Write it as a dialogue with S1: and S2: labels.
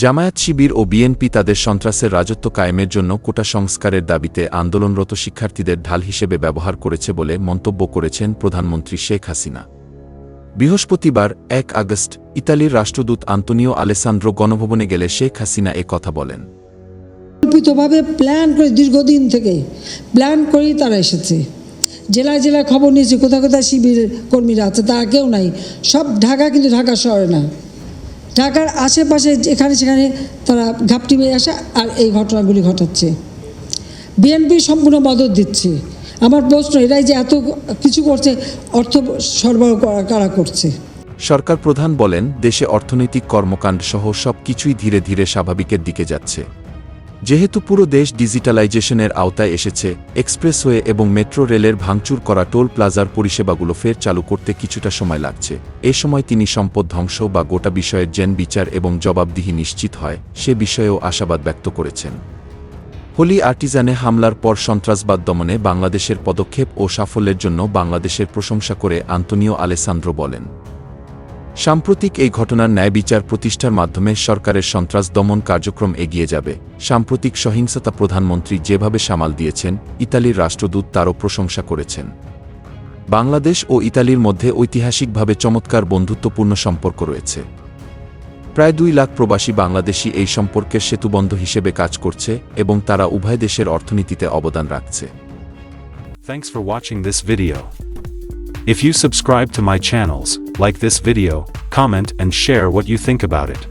S1: জামায়াত শিবির ও BNP তাদের সন্ত্রাসের রাজত্ব কায়েমের জন্য কোটা সংস্কারের দাবিতে আন্দোলনরত শিক্ষার্থীদের ঢাল হিসেবে ব্যবহার করেছে বলে মন্তব্য করেছেন প্রধানমন্ত্রী শেখ হাসিনা। বৃহস্পতিবার ১ আগস্ট ইতালির রাষ্ট্রদূত আন্তোনিও আলেসান্দ্রো গণভবনে গেলে শেখ হাসিনা এ কথা বলেন।
S2: কল্পিতভাবে প্ল্যান করে দীর্ঘদিন থেকে প্ল্যান করেই তারা এসেছে। জেলায় জেলায় খবর নিয়েছে কোথায় কোথায় শিবির কর্মীরা আছে, তা কেউ নাই। সব ঢাকা, কিন্তু ঢাকা শহরে না, ঢাকার আশেপাশে এখানে সেখানে তারা ঘাপটি মেয়ে আসে আর এই ঘটনাগুলি ঘটাচ্ছে। বিএনপি সম্পূর্ণ মদত দিচ্ছে। আমার প্রশ্ন, এরাই যে এত কিছু করছে, অর্থ সরবরাহ কারা করছে?
S1: সরকার প্রধান বলেন, দেশে অর্থনৈতিক কর্মকাণ্ড সহ সব কিছুই ধীরে ধীরে স্বাভাবিকের দিকে যাচ্ছে। যেহেতু পুরো দেশ ডিজিটালাইজেশনের আওতায় এসেছে, এক্সপ্রেসওয়ে এবং মেট্রো রেলের ভাঙচুর করা টোল প্লাজার পরিষেবাগুলো ফের চালু করতে কিছুটা সময় লাগছে। এ সময় তিনি সম্পদ ধ্বংস বা গোটা বিষয়ের বিচার এবং জবাবদিহি নিশ্চিত হয় সে বিষয়েও আশাবাদ ব্যক্ত করেছেন। হোলি আর্টিজানে হামলার পর সন্ত্রাসবাদ দমনে বাংলাদেশের পদক্ষেপ ও সাফল্যের জন্য বাংলাদেশের প্রশংসা করে আন্তোনিও আলেসান্দ্রো বলেন, সাম্প্রতিক এই ঘটনার ন্যায় বিচার প্রতিষ্ঠার মাধ্যমে সরকারের সন্ত্রাস দমন কার্যক্রম এগিয়ে যাবে। সাম্প্রতিক সহিংসতা প্রধানমন্ত্রী যেভাবে সামাল দিয়েছেন, ইতালির রাষ্ট্রদূত তারও প্রশংসা করেছেন। বাংলাদেশ ও ইতালির মধ্যে ঐতিহাসিকভাবে চমৎকার বন্ধুত্বপূর্ণ সম্পর্ক রয়েছে। প্রায় ২ লাখ প্রবাসী বাংলাদেশি এই সম্পর্কের সেতুবন্ধ হিসেবে কাজ করছে এবং তারা উভয় দেশের অর্থনীতিতে অবদান রাখছে।
S3: Thanks for watching this video. If you subscribe to my channels, like this video, comment and share what you think about it.